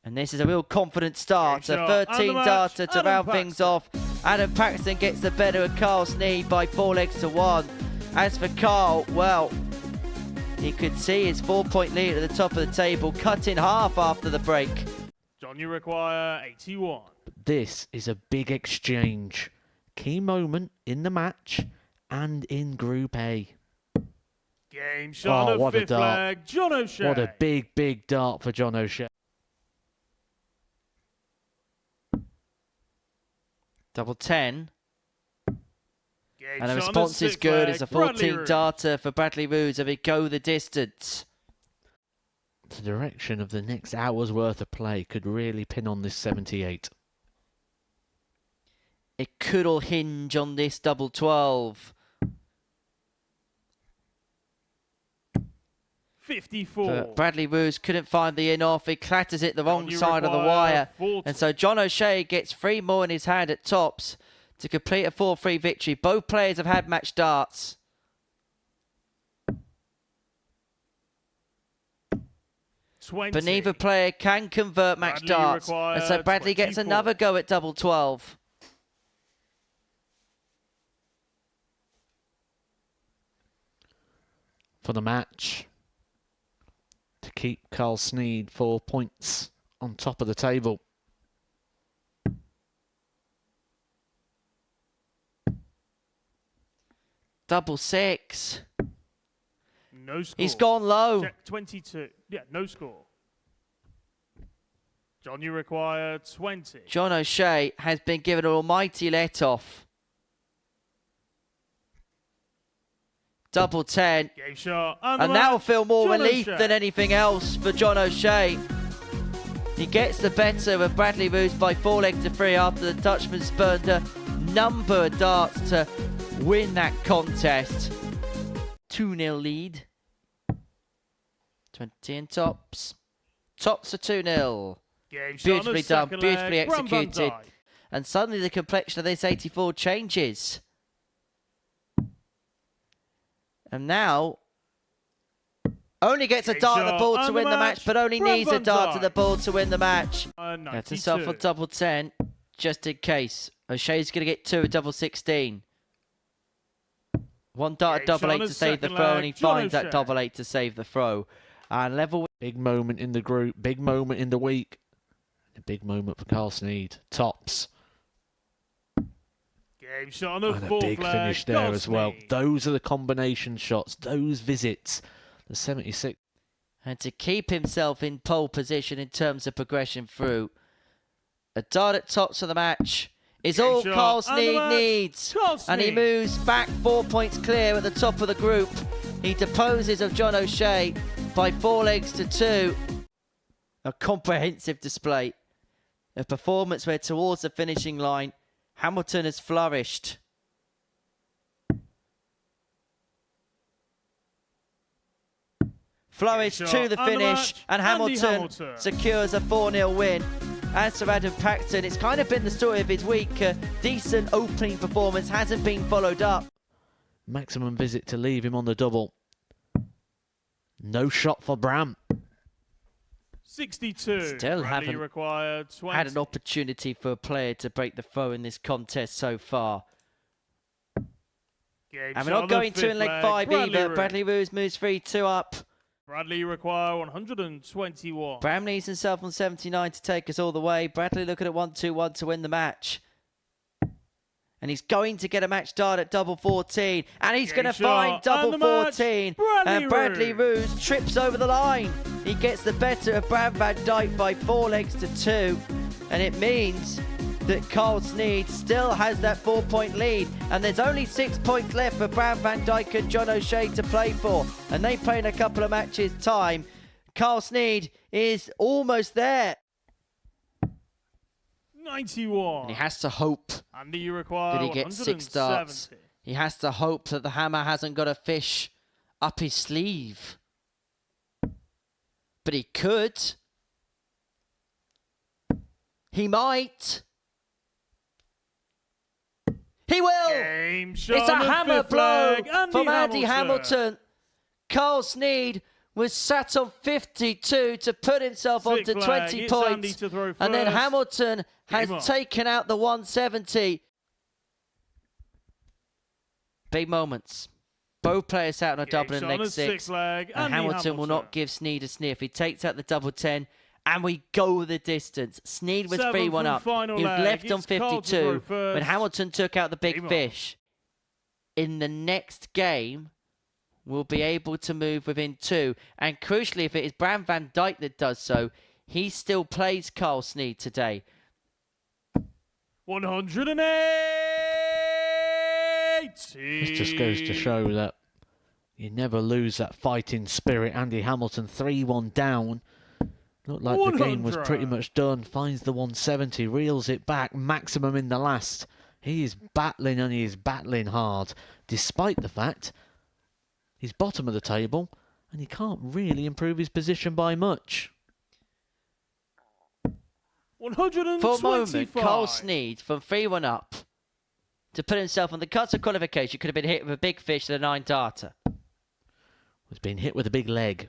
And this is a real confident start. A 13 darter to round things off. Adam Paxton gets the better of Carl Sneed by 4 legs to 1. As for Carl, well, he could see his 4-point lead at the top of the table cut in half after the break. John, you require 81. This is a big exchange. Key moment in the match and in Group A. Game shot of fifth leg, John O'Shea. What a big, big dart for John O'Shea. Double 10. Game And the shot response is good. leg, It's a 14 darter for Bradley Roos. If it go the distance. The direction of the next hour's worth of play could really pin on this 78. It could all hinge on this double 12. 54. But Bradley Roos couldn't find the in-off. He clatters it the wrong side of the wire. 40. And so John O'Shea gets 3 more in his hand at tops to complete a 4-3 victory. Both players have had match darts. 20. But neither player can convert match darts. And so Bradley gets 24. another go at double 12. For the match, to keep Carl Sneed 4 points on top of the table. Double 6. No score. He's gone low. Check 22. Yeah, no score. John, you require 20. John O'Shea has been given an almighty let-off. Double 10. Game shot. And that will feel more John relief O'Shea. than anything else for John O'Shea. He gets the better of Bradley Roos by 4 legs to 3 after the Dutchman spurned a number of darts to win that contest. 2-0 lead. 20 in tops. Tops are 2-0. Game shot Beautifully on the done, second beautifully leg, Bram van executed. Dijk. And suddenly the complexion of this 84 changes. And now, only gets a dart at the ball to win the match, but only Bram needs a van dart at the Dijk. ball to win the match. Gets 92. himself a double 10, just in case. O'Shea's going to get 2 at double 16. 1 dart at Game double shot 8 on to his save the second throw, leg, and he John finds that O'Shea. double 8 to save the throw. And level with Big moment in the group, big moment in the week. A big moment for Carl Sneed. Tops. Game shot on the And a fourth big leg, finish there Carl as well. Sneed. Those are the combination shots, those visits. The 76. and to keep himself in pole position in terms of progression through. A dart at tops of the match is Game all shot, Carl and the Sneed match, needs. Carl And he Sneed. moves back 4 points clear at the top of the group. He deposes of John O'Shea by 4 legs to 2. A comprehensive display. A performance where towards the finishing line, Hamilton has flourished. Flourished Game to shot, the and the finish, match, and Andy Hamilton secures a 4-0 win. As for Adam Paxton, it's kind of been the story of his week. A decent opening performance hasn't been followed up. Maximum visit to leave him on the double. No shot for Bram. 62. Still Bradley haven't required 20. had an opportunity for a player to break the throw in this contest so far. Game And we're shot on not the going to in fifth leg 5 Bradley either. Roos. Bradley Roos moves 3-2 up. Bradley require 121. Bram needs himself on 79 to take us all the way. Bradley looking at 1-2-1 to win the match. And he's going to get a match dart at double 14. And he's Game going to shot, find double and the match, 14. Bradley And Bradley Roos. Roos trips over the line. He gets the better of Bram van Dijk by 4 legs to 2. And it means that Carl Sneed still has that 4-point lead. And there's only 6 points left for Bram van Dijk and John O'Shea to play for. And they play in a couple of matches' time. Carl Sneed is almost there. 91. And he has to hope Andy, you require that he gets 6 darts. 170. He has to hope that the hammer hasn't got a fish up his sleeve. But he could. He might. He will. Game shot It's a on the hammer fifth blow leg, from Andy Hamilton. Carl Sneed was sat on 52 to put himself Sick onto flag. 20 It's Andy points. to throw And then first. Hamilton has Game on. taken out the 170. Big moments. Both players out on a double in leg 6. Flag. And Hamilton will not give Sneed a sniff. He takes out the double 10. And we go the distance. Sneed was 3-1 up. He was left on 52 when Hamilton took out the big fish. In the next game, we'll be able to move within 2. And crucially, if it is Bram van Dijk that does so, he still plays Carl Sneed today. 108. This just goes to show that you never lose that fighting spirit. Andy Hamilton 3-1 down. Looked like the game was pretty much done. Finds the 170, reels it back, maximum in the last. He is battling and he is battling hard, despite the fact he's bottom of the table and he can't really improve his position by much. 125. For a moment, Carl Sneed from 3-1 up to put himself on the cut of qualification could have been hit with a big fish to the 9 darter. Was being hit with a big leg.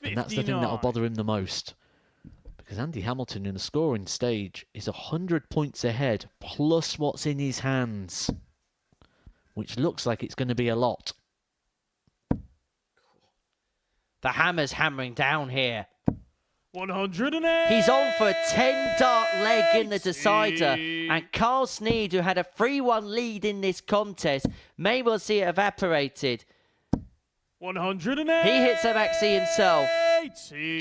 59. And that's the thing that'll bother him the most. Because Andy Hamilton in the scoring stage is 100 points ahead, plus what's in his hands. Which looks like it's going to be a lot. The hammer's hammering down here. 108. He's on for a 10 dart leg in the decider. And Carl Sneed, who had a 3-1 lead in this contest, may well see it evaporated. 108. He hits a maxi himself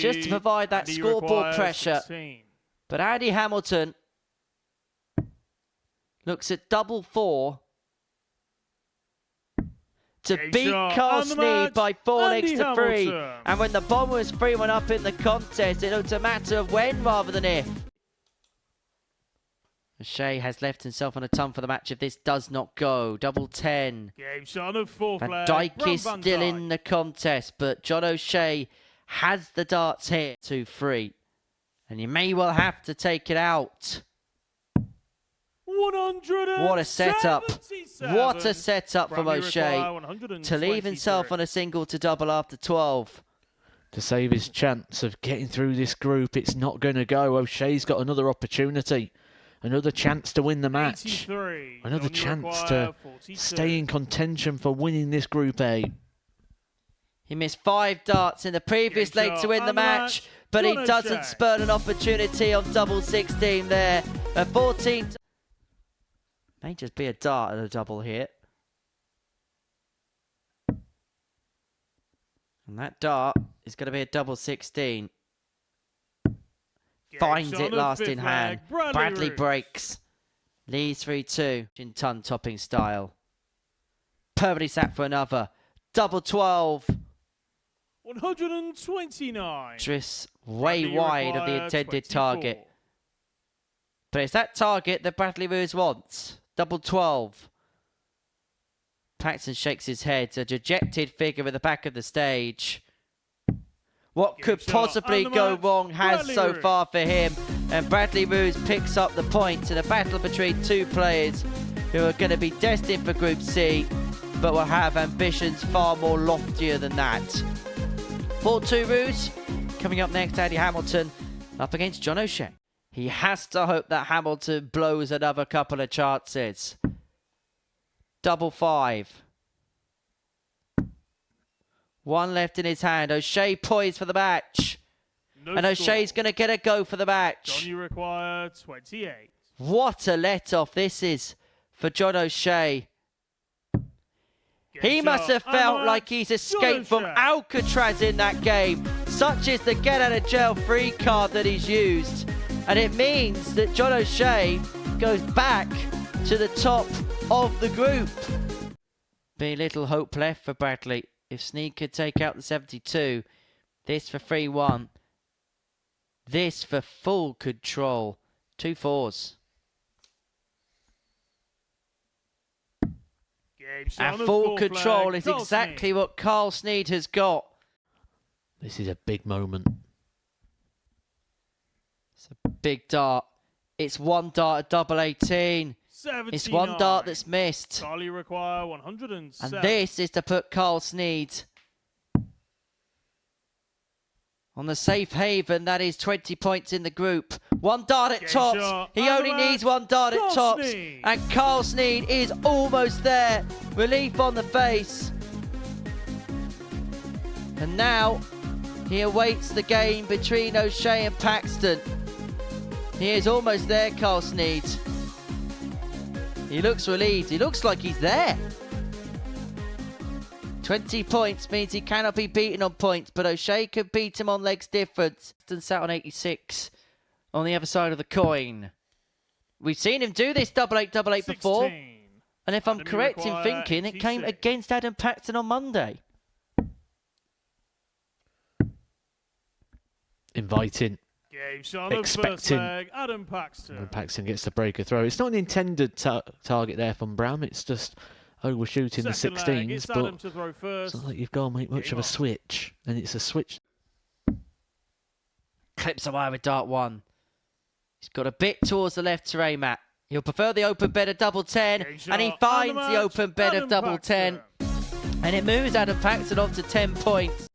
just to provide that scoreboard pressure. 16. But Andy Hamilton looks at double 4 to beat Carl Sneed by 4 legs to 3. And when the bomb was 3-1 up in the contest, it looked a matter of when rather than if. O'Shea has left himself on a ton for the match if this does not go. Double 10. Game shot of 4 Van flag. Dijk is Van still Dijk. in the contest, but John O'Shea has the darts here. 2-3. And you may well have to take it out. 177. What a setup. What a setup from Bradley O'Shea require to leave himself 123. on a single to double after 12. To save his chance of getting through this group, it's not going to go. O'Shea's got another opportunity. Another chance to win the match. 83. Another Don't you chance require to 42. stay in contention for winning this Group A. He missed 5 darts in the previous Game leg to shot win the and the match, match. but he John doesn't O'Shea. spurn an opportunity on double 16 there. A 14. May just be a dart at a double hit. And that dart is going to be a double 16. Game Finds shot it of last 5th in hand. flag. Bradley Roos. breaks. Leads 3-2 in ton topping style. Perfectly sat for another. Double 12. 129. Drifts way Bradley wide of the require intended 24. target. But it's that target that Bradley Roos wants. Double 12. Paxton shakes his head. A dejected figure at the back of the stage. What Game could shot possibly and the go match. wrong has Bradley so Roos. far for him. And Bradley Roos picks up the points in a battle between 2 players who are going to be destined for Group C, but will have ambitions far more loftier than that. 4-2 Roos. Coming up next, Andy Hamilton up against John O'Shea. He has to hope that Hamilton blows another couple of chances. Double 5. 1 left in his hand. O'Shea poised for the match. No And O'Shea's score. going to get a go for the match. Don't you require 28. What a let-off this is for John O'Shea. Game He shot must have and the felt match. like he's John escaped from O'Shea. Alcatraz in that game. Such is the get-out-of-jail-free card that he's used. And it means that John O'Shea goes back to the top of the group. Be little hope left for Bradley. If Sneed could take out the 72, this for 3-1. This for full control. 2 4s. Game shot And of full 4 control flag. is Carl exactly Sneed. what Carl Sneed has got. This is a big moment. It's a big dart. It's 1 dart at double 18. 79. It's 1 dart that's missed. Charlie require 107. And this is to put Carl Sneed On the safe haven, that is 20 points in the group. One dart at Game tops. shot, He and only the needs match, one dart at Carl tops. Sneed. And Carl Sneed is almost there. Relief on the face. And now he awaits the game between O'Shea and Paxton. He is almost there, Carl Sneed. He looks relieved. He looks like he's there. 20 points means he cannot be beaten on points, but O'Shea could beat him on legs difference. And sat on 86 on the other side of the coin. We've seen him do this double eight before. 16. And if I'm Adam, you correct in require thinking, it came 86. against Adam Paxton on Monday. Inviting. Game shot on the first Expecting. leg. Adam Paxton. And Paxton gets the breaker throw. It's not an intended target there from Brown. It's just overshooting the Second leg, 16s, it's but Adam to throw first. it's not like you've got to make much Game of a on. switch. And it's a switch. Clips away with dart 1. He's got a bit towards the left terrain mat. He'll prefer the open bed of double 10, Game and he shot, finds and the the match, open bed Adam of double Paxton. 10, and it moves Adam Paxton on to 10 points.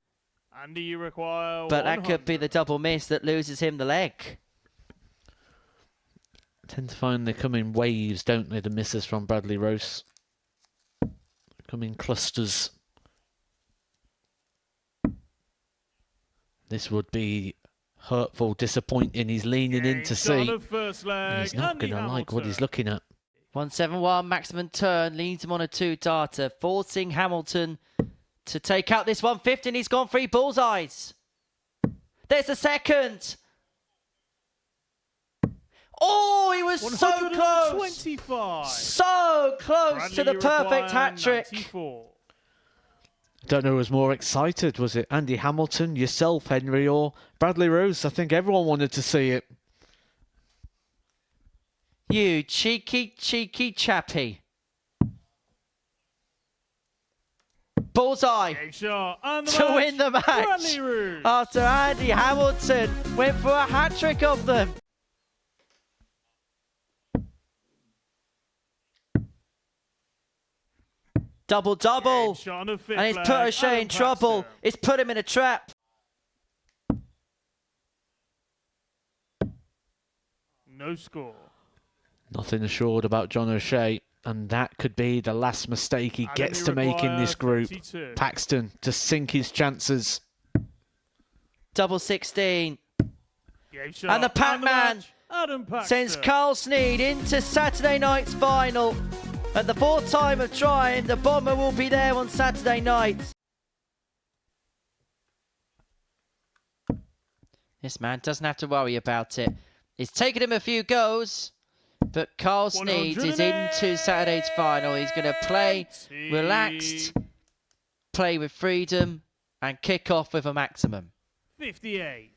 Andy, you require But that could be 100. the double miss that loses him the leg. Tend to find they come in waves, don't they, the misses from Bradley Rose? Come in clusters. This would be hurtful, disappointing. He's leaning in to Game shot on see. the first leg. He's not Andy going to like what he's Hamilton. looking at. 171 maximum turn leads him on a 2-darter, forcing Hamilton to take out this 150, and he's gone 3 bullseyes. There's a second. Oh, he was so close. 125. So close Bradley, to the you perfect require hat trick. 94. Don't know who was more excited. Was it Andy Hamilton, yourself, Henry, or Bradley Rose? I think everyone wanted to see it. You cheeky, cheeky chappy. Bullseye Game shot and the to match. win the match Bradley Rose. after Andy Hamilton went for a hat trick of them. Double. Game shot on the fifth And it's leg. put O'Shea Adam in trouble. Paxton. It's put him in a trap. No score. Nothing assured about John O'Shea. And that could be the last mistake he Adam, gets you to make in this require group. 32. Paxton to sink his chances. Double 16. Game shot And the Pac-Man match. Adam Paxton. Sends Carl Sneed into Saturday night's final. At the 4th time of trying, the Bomber will be there on Saturday night. This man doesn't have to worry about it. It's taken him a few goes, but Carl Sneed is into Saturday's final. He's going to play relaxed, play with freedom, and kick off with a maximum. 58.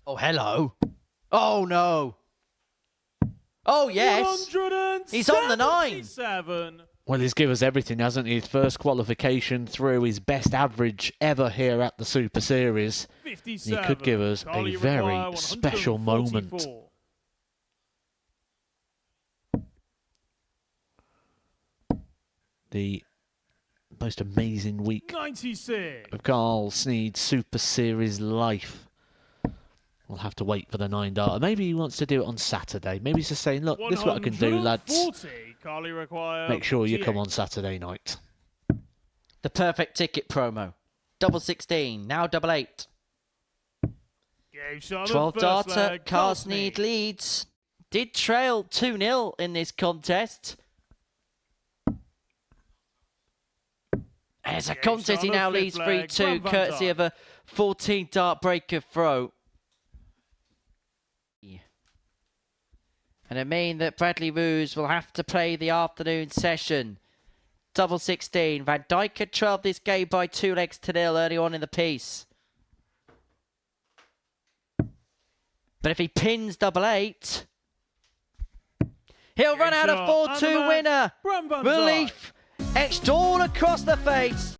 Oh, hello. Oh, no. Oh, yes. He's on the 9. 177. Well, he's given us everything, hasn't he? His first qualification through, his best average ever here at the Super Series. 57. He could give us Carly a very require special moment. 144. The most amazing week 96. of Carl Sneed's Super Series life. We'll have to wait for the 9-darter. Maybe he wants to do it on Saturday. Maybe he's just saying, look, this is what I can do, lads. 140. Carly require Make sure you come 48. on Saturday night. The perfect ticket promo. Double 16, now double 8. Game shot on 12 the first darter, leg. Carl Sneed leads. Did trail 2-0 in this contest. As a Game contest, shot he on the now fifth leads leg, 3-2, Graham Van courtesy Dyke. of a 14 dart breaker throw. And it means that Bradley Roos will have to play the afternoon session. Double 16. Van Dijk had trailed this game by 2 legs to 0 early on in the piece. But if he pins double 8, he'll run out a shot, and the 4-2 match, winner. Graham Van Dyke. Relief etched all across the face.